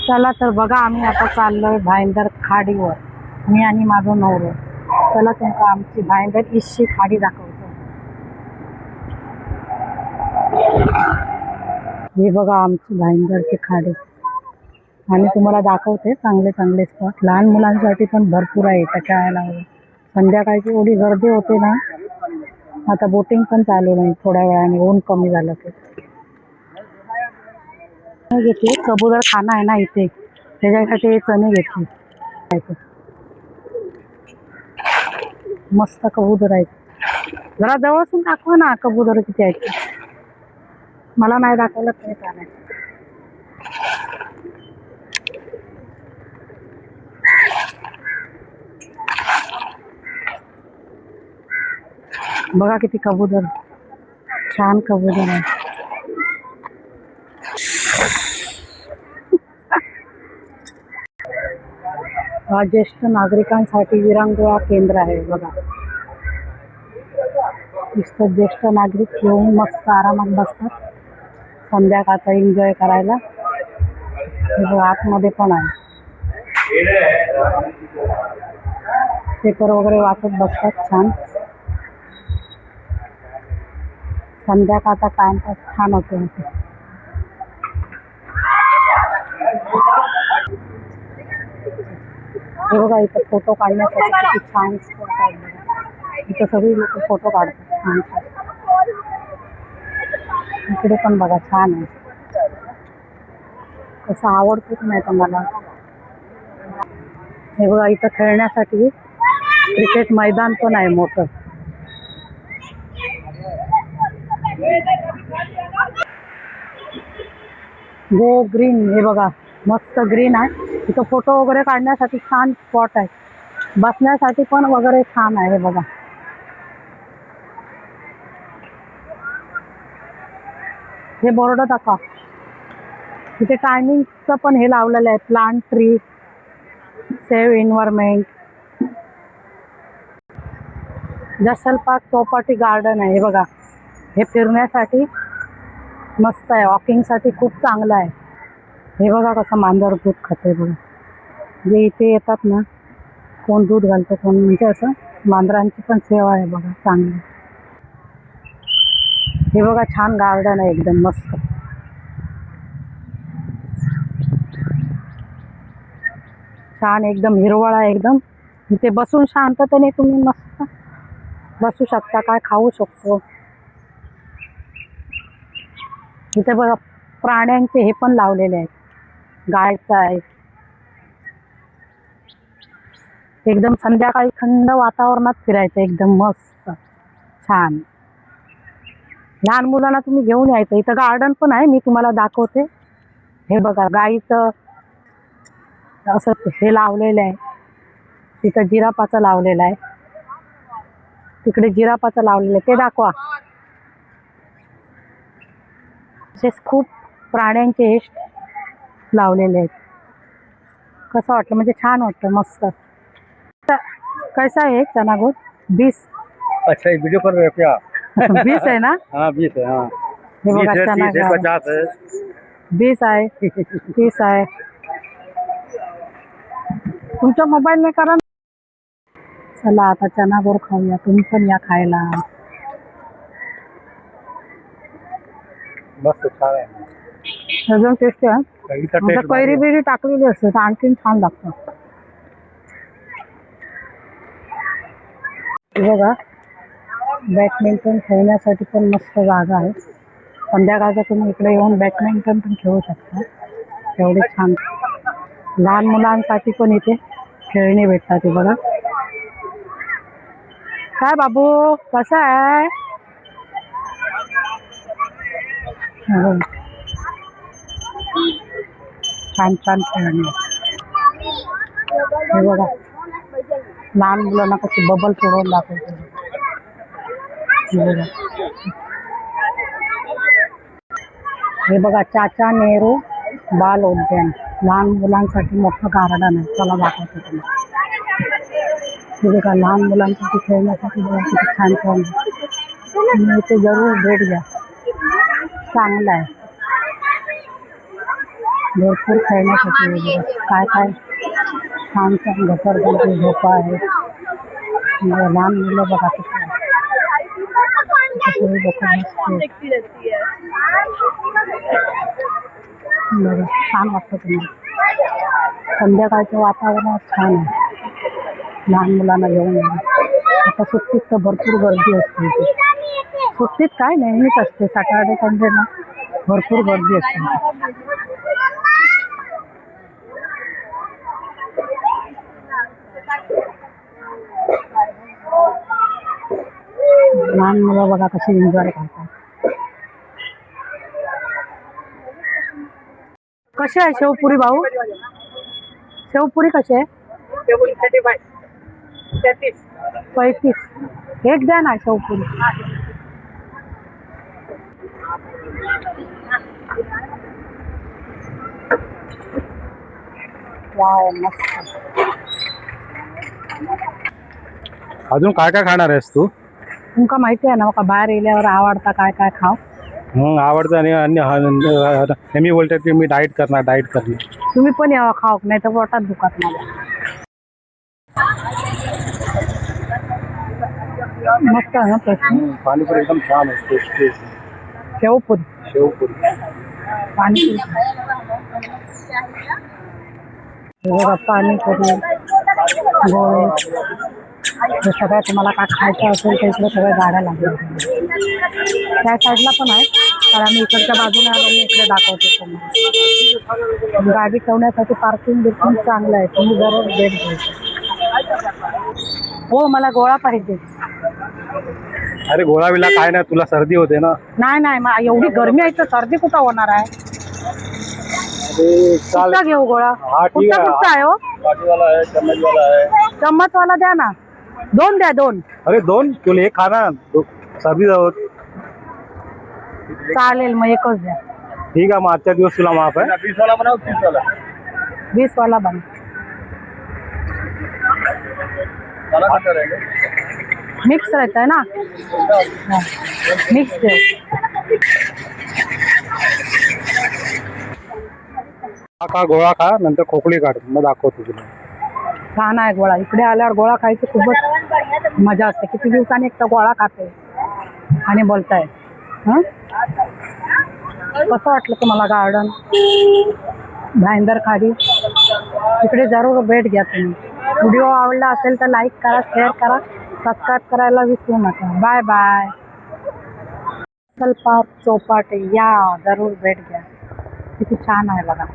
चला तर बघा, आम्ही आता चाललोय भाईंदर खाडीवर, मी आणि माझं नवरो. चला तुमका आमची भाईंदर इशी खाडी दाखवतो. हे बघा आमची भाईंदरची खाडी, आणि तुम्हाला दाखवते चांगले चांगले स्पॉट. लहान मुलांसाठी पण भरपूर आहे इथं खेळायला. संध्याकाळची एवढी गर्दी होते ना. आता बोटिंग पण चालू नाही, थोड्या वेळाने ऊन कमी झालं की घेतली. कबूतर खाना आहे ना इथे, त्याच्यासाठी चणे घेतली. मस्त कबूतर आहेत. जरा जवळून दाखवा ना कबूतर किती आहेत. मला नाही दाखवलं तरी चालेल. बघा किती कबूतर, छान कबूतर आहे. हा ज्येष्ठ नागरिकांसाठी विरांगुळा केंद्र आहे बघा. नुसतं ज्येष्ठ नागरिक येऊन मस्त आरामात बसतात संध्याकाळचा एन्जॉय करायला. आतमध्ये पण आहे, पेपर वगैरे वाचत बसतात. छान संध्याकाळचा टाइमपास छान होतो. हे बघा इथं फोटो काढण्यासाठी किती छान स्पॉट आहेत बघा. इथं सगळी लोक फोटो काढतात छान छान. इकडे पण बघा छान आहे. कसं आवडतं की नाही तुम्हाला. हे बघा इथं खेळण्यासाठी क्रिकेट मैदान पण आहे मोठं. गो ग्रीन, हे बघा मस्त ग्रीन आहे. इथं फोटो वगैरे काढण्यासाठी छान स्पॉट आहे. बसण्यासाठी पण वगैरे छान आहे. हे बघा हे बोर्ड दाखवा. इथे टायमिंगचं पण हे लावलेलं आहे, plant tree save environment. जसल park property garden आहे. हे बघा हे फिरण्यासाठी मस्त आहे, वॉकिंगसाठी खूप चांगलं आहे. हे बघा कसं मांजर दूध खाते बघा. जे इथे येतात ना, कोण दूध घालतं कोण, म्हणजे असं मांजरांची पण सेवा आहे बघा चांगली. हे बघा छान गार्डन आहे एकदम मस्त. छान एकदम हिरवळ आहे एकदम. इथे बसून शांततेने तुम्ही मस्त बसू शकता, काय खाऊ शकतो. इथे बघा प्राण्यांचे हे पण लावलेले आहेत, गायचं आहे. एकदम संध्याकाळी थंड वातावरणात फिरायचं एकदम मस्त छान. लहान मुलांना तुम्ही घेऊन यायचं. इथं गार्डन पण आहे, मी तुम्हाला दाखवते. हे बघा गाईचं असं हे लावलेलं आहे. तिथं जिरापाचं लावलेलं आहे, तिकडे जिरापाचं लावलेलं आहे, ते दाखवा. असेच खूप प्राण्यांचे हे लावलेले आहेत. कसं वाटलं, म्हणजे छान वाटतं मस्त. कैसा है चना गोद? 20. अच्छा वीडियो कर रहे हो क्या? 20 है ना? हाँ 20 है। हाँ हे बघा 20 है, चना 30 है, 50 है, 20 आहे, 30 आहे. तुमच्या मोबाईलने करा. चला आता चना गोड खाऊया, तुम्ही पण या खायला. मस्त छान आहे. एकदम टेस्टी आहे. कैरी बिरी टाकलेली असते तर आणखीन छान लागतं. बघा बॅडमिंटन खेळण्यासाठी पण मस्त जागा आहे. संध्याकाळचा तुम्ही इकडे येऊन बॅडमिंटन पण खेळू शकता. एवढी छान लहान मुलांसाठी पण इथे खेळणी भेटतात. ते बघा. काय बाबू कसं आहे? छान छान खेळणी. हे बघा लहान मुलांना कशी बबल सोडवून दाखवते. हे बघा चाचा नेहरू बाल उद्यान, लहान मुलांसाठी मोठं गार्डन आहे. चला दाखवते तुम्हाला. हे बघा लहान मुलांसाठी खेळण्यासाठी बघा किती छान छान. तुम्ही इथे जरूर भेट द्या, चांगलं आहे. भरपूर खेळण्यासाठी आहे बघा. काय काय छान छान घसरगुंडी झोपा आहेत. लहान मुलं बघा किती आहेत. किती लोकं बसले. बघा छान वाटतं तुम्हाला. संध्याकाळचं वातावरण छान आहे. लहान मुलांना घेऊन या. आता सुट्टीत तर भरपूर गर्दी असते इथे. सुट्टीत काय नेहमीच असते. सॅटर्डे संडे ना भरपूर गर्दी असते. लहान मुलं बघा कशी एन्जॉय करतात. कशी आहे शेवपुरी भाऊ? शेवपुरी कशी आहे? 35. एक द्या ना शेवपुरी. वाव मस्त. अजून काय काय खाणार आहेस तू? तुमका माहिती आहे ना का बाहेर गेल्यावर आवडता काय काय खाव. मग आवडतं आणि नेहमी बोलतात की मी डाएट करणार. तुम्ही पण यावं खाव, नाही तर पोटात दुखत मला. मस्त आहे ना प्रश्न. पाणीपुरी एकदम छान आहे. शेवपुरी पाणीपुरी बघा. पाणीपुरी गोळे हे सगळं तुम्हाला काय खायचं असेल तर इकडे सगळ्या गाड्या लागल्या. त्या साईडला पण आहे, तर आम्ही इकडच्या बाजूला आलो. मी इकडे दाखवते तुम्हाला. गाडी ठेवण्यासाठी पार्किंग बिर्किंग चांगलं आहे. तुम्ही जरूर भेट द्यायची. हो मला गोळा पाहिजे. अरे गोळा बिला काय नाही, तुला सर्दी होते ना. नाही एवढी गरमी आहे तर सर्दी कुठं होणार आहे. कुठं घेऊ गोळा? हा ठीक कुठचा आहे हो? वाला आहे, चम्मचवाला आहे. चम्मचवाला द्या ना. 2 द्या 2. अरे 2 तुला एक खा ना. सर्दी जाऊ. चालेल मग एकच द्या. ठीक आहे, मग आजच्या दिवस तुला माफ आहे. 20 वाला बनाव. 30 वाला. 20 वाला बन. मिक्स रहता है ना. हाँ, मिक्स दे. खा गोळा खा, नंतर खोकली काढ. मग दाखवतो तुला. छान आहे गोळा. इकडे आल्यावर गोळा खायची खूपच मजा असते. किती दिवसांनी एक तर गोळा खाते आणि बोलताय. हं कसं वाटलं तुम्हाला गार्डन? भाईंदर खाडी इकडे जरूर भेट घ्या तुम्ही. व्हिडिओ आवडला असेल तर लाईक करा, शेअर करा, सबस्क्राईब करायला विसरू नका. Bye bye. पार्क चौपाटी या जरूर भेट घ्या. किती छान आहे बघा.